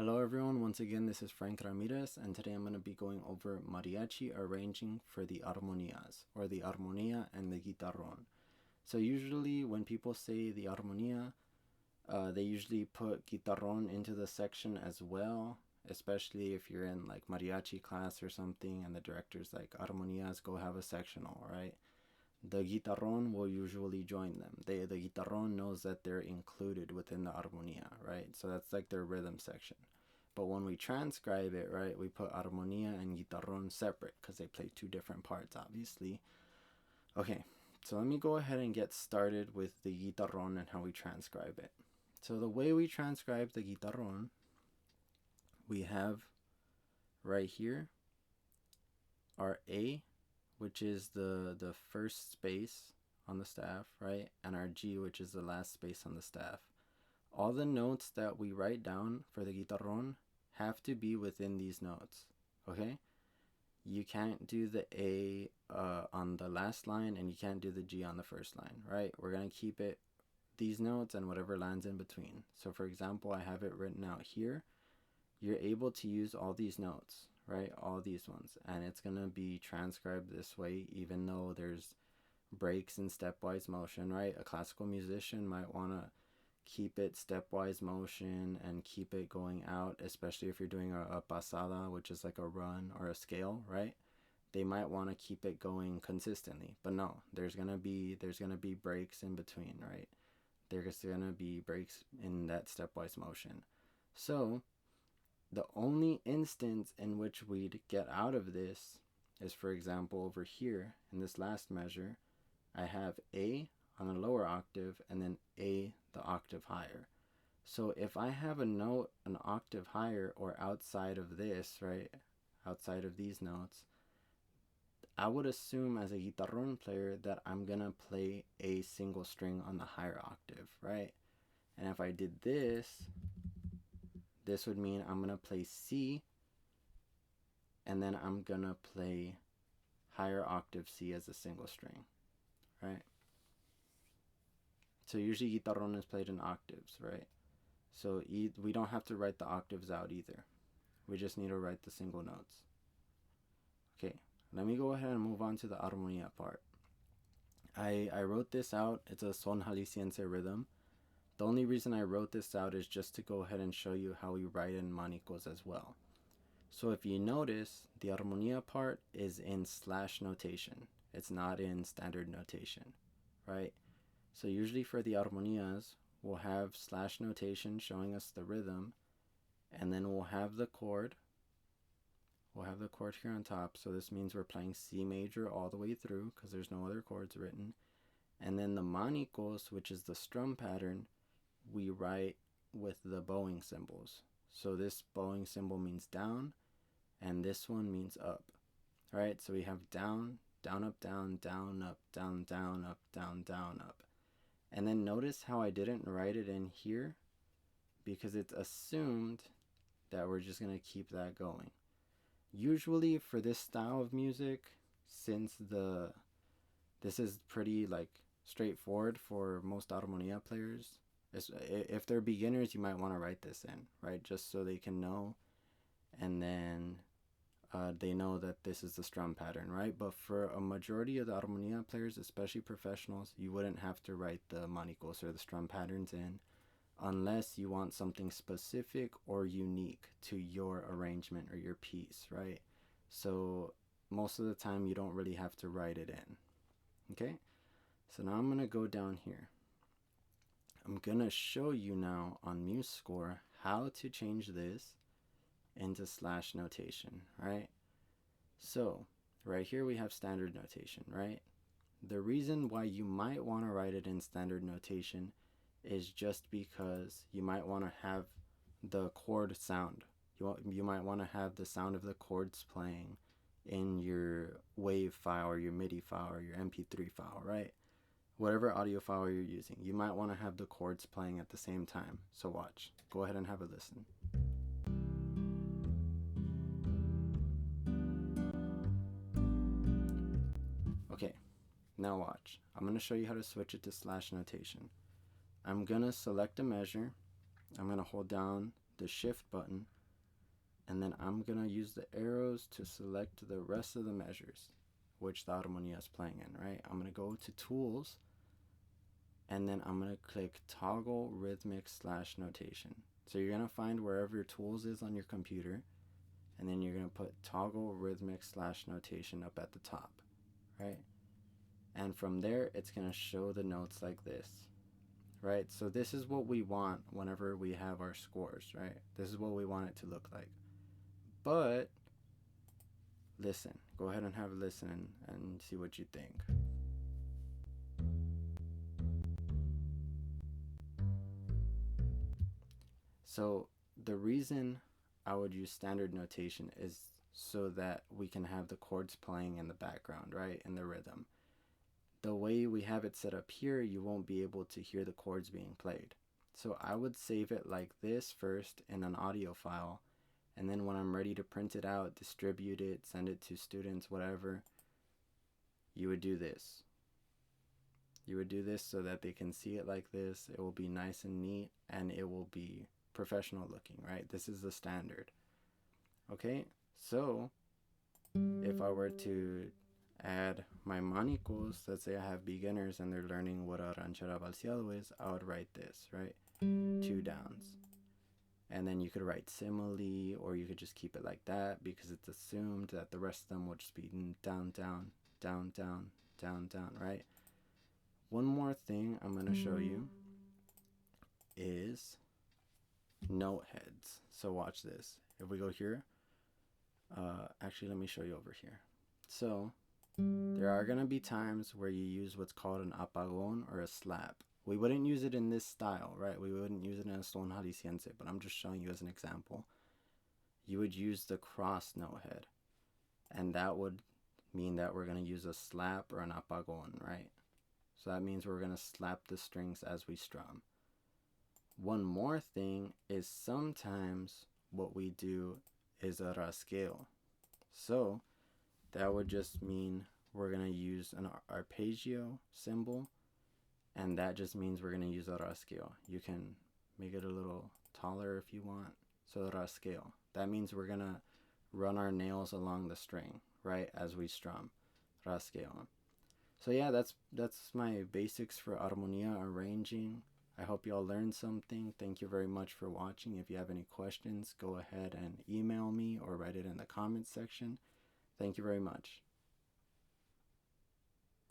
Hello everyone, once again this is Frank Ramirez, and today I'm going to be going over mariachi arranging for the armonias, or the armonia and the guitarrón. So usually when people say the armonia, they usually put guitarrón into the section as well, especially if you're in like mariachi class or something and the director's like, armonias, go have a sectional, right? The guitarrón will usually join them. The guitarrón knows that they're included within the armonia, right? So that's like their rhythm section. But when we transcribe it, right, we put armonia and guitarrón separate because they play two different parts, obviously. Okay, so let me go ahead and get started with the guitarrón and how we transcribe it. So the way we transcribe the guitarrón, we have right here our A, which is the first space on the staff, right? And our G, which is the last space on the staff. All the notes that we write down for the guitarrón have to be within these notes, okay? You can't do the A on the last line, and you can't do the G on the first line, right? We're going to keep it these notes and whatever lands in between. So for example, I have it written out here. You're able to use all these notes, right? All these ones, and it's going to be transcribed this way, even though there's breaks in stepwise motion, right? A classical musician might want to keep it stepwise motion and keep it going out, especially if you're doing a pasada, which is like a run or a scale, right? They might want to keep it going consistently, but no, there's gonna be breaks in between, right? There's gonna be breaks in that stepwise motion. So the only instance in which we'd get out of this is, for example, over here in this last measure, I have A on a lower octave and then A the octave higher. So if I have a note an octave higher or outside of this, right, outside of these notes, I would assume as a guitarrón player that I'm gonna play a single string on the higher octave, right? And if I did this would mean I'm gonna play C, and then I'm gonna play higher octave C as a single string, right? So usually guitarrón is played in octaves, right? So we don't have to write the octaves out either. We just need to write the single notes. Okay, let me go ahead and move on to the armonia part. I wrote this out. It's a son jalisciense rhythm. The only reason I wrote this out is just to go ahead and show you how we write in manicos as well. So if you notice, the armonia part is in slash notation. It's not in standard notation, right? So usually for the armonias, we'll have slash notation showing us the rhythm, and then we'll have the chord. We'll have the chord here on top, so this means we're playing C major all the way through because there's no other chords written. And then the manicos, which is the strum pattern, we write with the bowing symbols. So this bowing symbol means down, and this one means up. All right, so we have down, down, up, down, down, up, down, down, up, down, down, up. And then notice how I didn't write it in here, because it's assumed that we're just going to keep that going. Usually for this style of music, since this is pretty like straightforward for most armonia players, if they're beginners, you might want to write this in, right? Just so they can know, and then they know that this is the strum pattern, right? But for a majority of the armonia players, especially professionals, you wouldn't have to write the manicos or the strum patterns in unless you want something specific or unique to your arrangement or your piece, right? So most of the time you don't really have to write it in. Okay, so now I'm going to go down here. I'm going to show you now on MuseScore how to change this into slash notation, right? So right here we have standard notation, right? The reason why you might want to write it in standard notation is just because you might want to have the chord sound. You might want to have the sound of the chords playing in your WAV file or your MIDI file or your MP3 file, right? Whatever audio file you're using, you might want to have the chords playing at the same time. So watch. Go ahead and have a listen. Okay, now watch. I'm going to show you how to switch it to slash notation. I'm going to select a measure. I'm going to hold down the shift button, and then I'm gonna use the arrows to select the rest of the measures which the Armonia is playing in, right? I'm gonna go to tools, and then I'm gonna click toggle rhythmic / notation. So you're gonna find wherever your tools is on your computer, and then you're gonna put toggle rhythmic / notation up at the top, right? And from there, it's gonna show the notes like this, right? So this is what we want whenever we have our scores, right? This is what we want it to look like. But listen, go ahead and have a listen and see what you think. So the reason I would use standard notation is so that we can have the chords playing in the background, right? In the rhythm. The way we have it set up here, you won't be able to hear the chords being played. So I would save it like this first in an audio file, and then when I'm ready to print it out, distribute it, send it to students, whatever, you would do this. You would do this so that they can see it like this. It will be nice and neat, and it will be professional looking, right? This is the standard. Okay, so if I were to add my manicos, let's say I have beginners and they're learning what a ranchera balseado is, I would write this, right? 2 downs. And then you could write simile, or you could just keep it like that because it's assumed that the rest of them would just be down, down, down, down, down, down, right? One more thing I'm going to show you is note heads. So watch this. If we go here, actually let me show you over here. So there are going to be times where you use what's called an apagón or a slap. We wouldn't use it in this style, right? We wouldn't use it in a stone jalisciense, but I'm just showing you as an example. You would use the cross note head, and that would mean that we're going to use a slap or an apagón, right? So that means we're going to slap the strings as we strum. One more thing is sometimes what we do is a rasgueo. So that would just mean we're going to use an arpeggio symbol, and that just means we're going to use a rasgueo. You can make it a little taller if you want. So rasgueo. That means we're going to run our nails along the string, right, as we strum. Rasgueo. So yeah, that's my basics for armonia arranging. I hope y'all learned something. Thank you very much for watching. If you have any questions, go ahead and email me or write it in the comments section. Thank you very much.